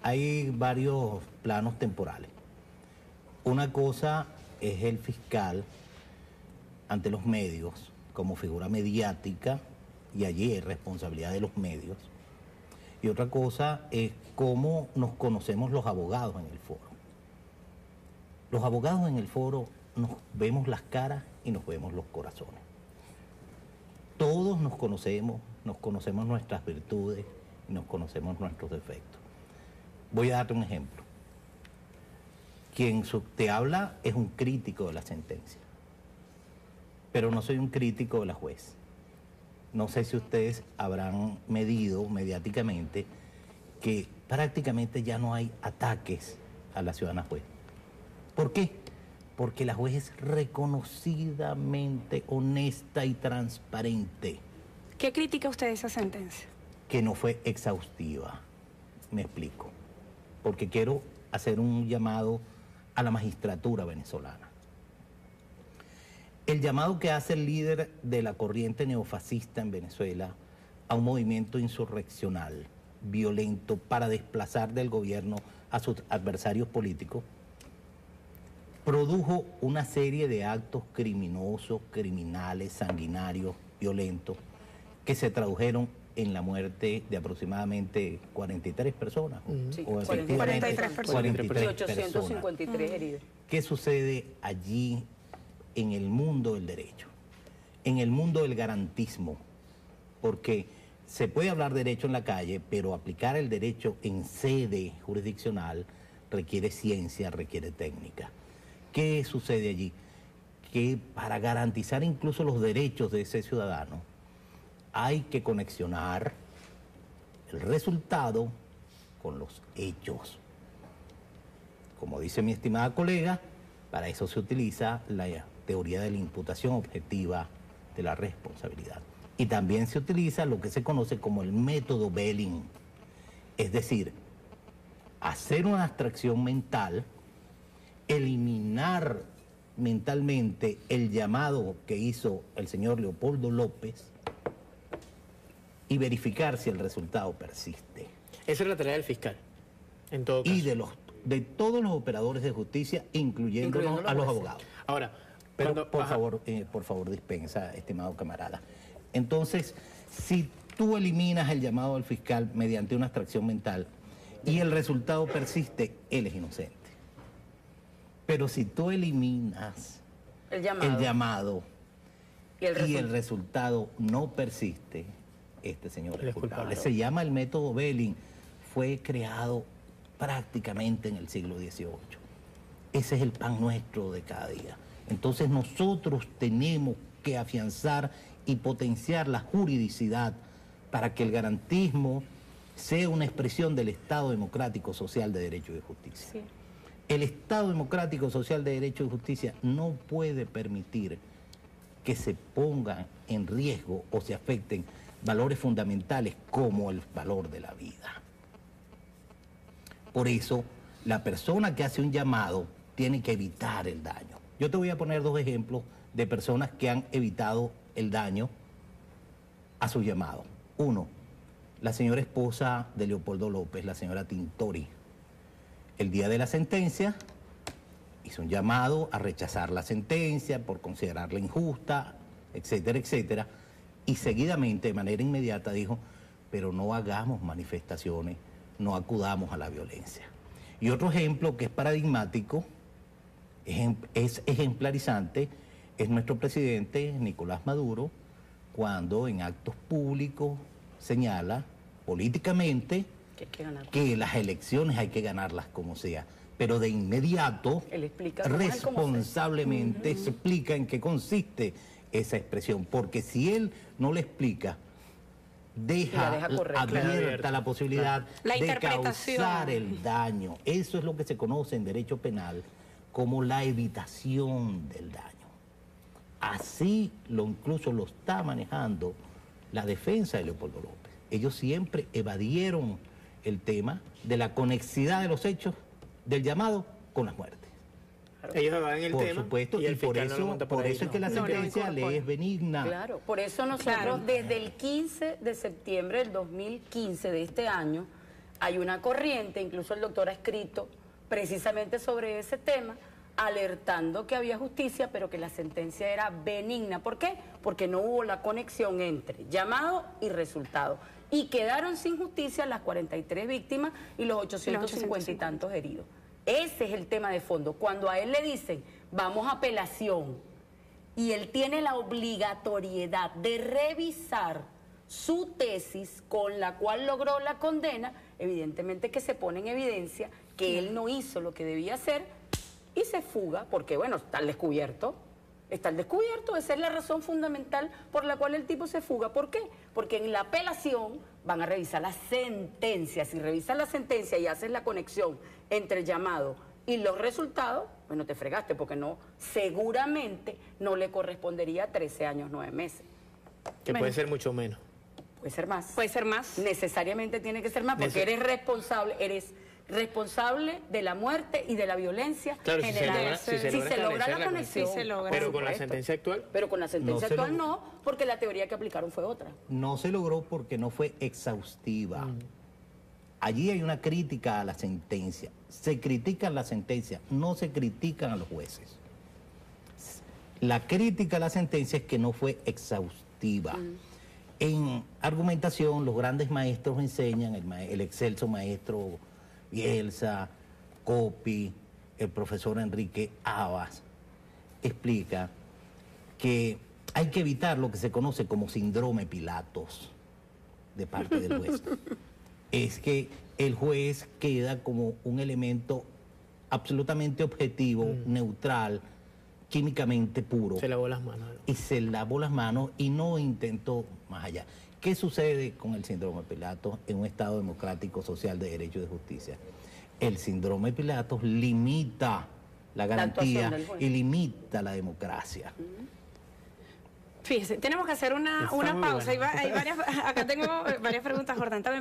hay varios planos temporales. Una cosa es el fiscal ante los medios como figura mediática, y allí hay responsabilidad de los medios. Y otra cosa es cómo nos conocemos los abogados en el foro. Los abogados en el foro nos vemos las caras y nos vemos los corazones. Todos nos conocemos nuestras virtudes y nos conocemos nuestros defectos. Voy a darte un ejemplo. Quien te habla es un crítico de la sentencia, pero no soy un crítico de la juez. No sé si ustedes habrán medido mediáticamente que prácticamente ya no hay ataques a la ciudadana juez. ¿Por qué? Porque la juez es reconocidamente honesta y transparente. ¿Qué critica usted de esa sentencia? Que no fue exhaustiva. Me explico. Porque quiero hacer un llamado a la magistratura venezolana. El llamado que hace el líder de la corriente neofascista en Venezuela a un movimiento insurreccional, violento, para desplazar del gobierno a sus adversarios políticos, produjo una serie de actos criminosos, criminales, sanguinarios, violentos, que se tradujeron en la muerte de aproximadamente 43 personas. Sí, o 43 personas. 43 y 853 heridos. ¿Qué sucede allí en el mundo del derecho? En el mundo del garantismo. Porque se puede hablar derecho en la calle, pero aplicar el derecho en sede jurisdiccional requiere ciencia, requiere técnica. ¿Qué sucede allí? Que para garantizar incluso los derechos de ese ciudadano, hay que conexionar el resultado con los hechos. Como dice mi estimada colega, para eso se utiliza la teoría de la imputación objetiva de la responsabilidad. Y también se utiliza lo que se conoce como el método Belling. Es decir, hacer una abstracción mental, eliminar mentalmente el llamado que hizo el señor Leopoldo López y verificar si el resultado persiste. Esa es la tarea del fiscal, en todo caso. Y de todos los operadores de justicia, incluyéndonos a los abogados. Ahora, pero por favor, dispensa, estimado camarada. Entonces, si tú eliminas el llamado al fiscal mediante una abstracción mental y el resultado persiste, él es inocente. Pero si tú eliminas el llamado y el resultado no persiste, este señor es culpable. Se llama el método Belling. Fue creado prácticamente en el siglo XVIII. Ese es el pan nuestro de cada día. Entonces nosotros tenemos que afianzar y potenciar la juridicidad para que el garantismo sea una expresión del Estado democrático, social, de derecho y de justicia. Sí. El Estado democrático, social, de derecho y justicia no puede permitir que se pongan en riesgo o se afecten valores fundamentales como el valor de la vida. Por eso, la persona que hace un llamado tiene que evitar el daño. Yo te voy a poner dos ejemplos de personas que han evitado el daño a su llamado. Uno, la señora esposa de Leopoldo López, la señora Tintori. El día de la sentencia hizo un llamado a rechazar la sentencia por considerarla injusta, etcétera, etcétera. Y seguidamente, de manera inmediata, dijo, pero no hagamos manifestaciones, no acudamos a la violencia. Y otro ejemplo que es paradigmático, es ejemplarizante, es nuestro presidente Nicolás Maduro, cuando en actos públicos señala políticamente que las elecciones hay que ganarlas como sea, pero de inmediato, responsablemente, se explica en qué consiste esa expresión, porque si él no le explica, deja abierta la posibilidad de causar el daño. Eso es lo que se conoce en derecho penal como la evitación del daño. Así incluso lo está manejando la defensa de Leopoldo López. Ellos siempre evadieron el tema de la conexidad de los hechos del llamado con las muertes. Ellos evaden el tema. Por supuesto, y por eso es que la sentencia le es benigna. Claro, por eso nosotros desde el 15 de septiembre del 2015 de este año hay una corriente, incluso el doctor ha escrito precisamente sobre ese tema, alertando que había justicia, pero que la sentencia era benigna. ¿Por qué? Porque no hubo la conexión entre llamado y resultado. Y quedaron sin justicia las 43 víctimas y los 850 y tantos heridos. Ese es el tema de fondo. Cuando a él le dicen, vamos a apelación, y él tiene la obligatoriedad de revisar su tesis con la cual logró la condena, evidentemente que se pone en evidencia que él no hizo lo que debía hacer y se fuga, porque bueno, está al descubierto, esa es la razón fundamental por la cual el tipo se fuga. ¿Por qué? Porque en la apelación van a revisar la sentencia. Si revisan la sentencia y haces la conexión entre el llamado y los resultados, bueno, te fregaste, porque no, seguramente no le correspondería 13 años, 9 meses. Que puede ser mucho menos. Puede ser más. Puede ser más. Necesariamente tiene que ser más, porque eres responsable de la muerte y de la violencia generada. Si se logra la conexión. Sí se logra. Pero con la sentencia actual. Pero con la sentencia actual no, porque la teoría que aplicaron fue otra. No se logró porque no fue exhaustiva. Allí hay una crítica a la sentencia. Se critican la sentencia, no se critican a los jueces. La crítica a la sentencia es que no fue exhaustiva. En argumentación, los grandes maestros enseñan, el excelso maestro Bielsa, Coppi, el profesor Enrique Abas, explica que hay que evitar lo que se conoce como síndrome Pilatos de parte del juez. Es que el juez queda como un elemento absolutamente objetivo, neutral, químicamente puro. Se lavó las manos. Y se lavó las manos y no intentó más allá. ¿Qué sucede con el síndrome Pilatos en un Estado democrático, social, de derecho y de justicia? El síndrome Pilatos limita la garantía y limita la democracia. Fíjese, tenemos que hacer una pausa. Hay varias, acá tengo varias preguntas, Jordán, también.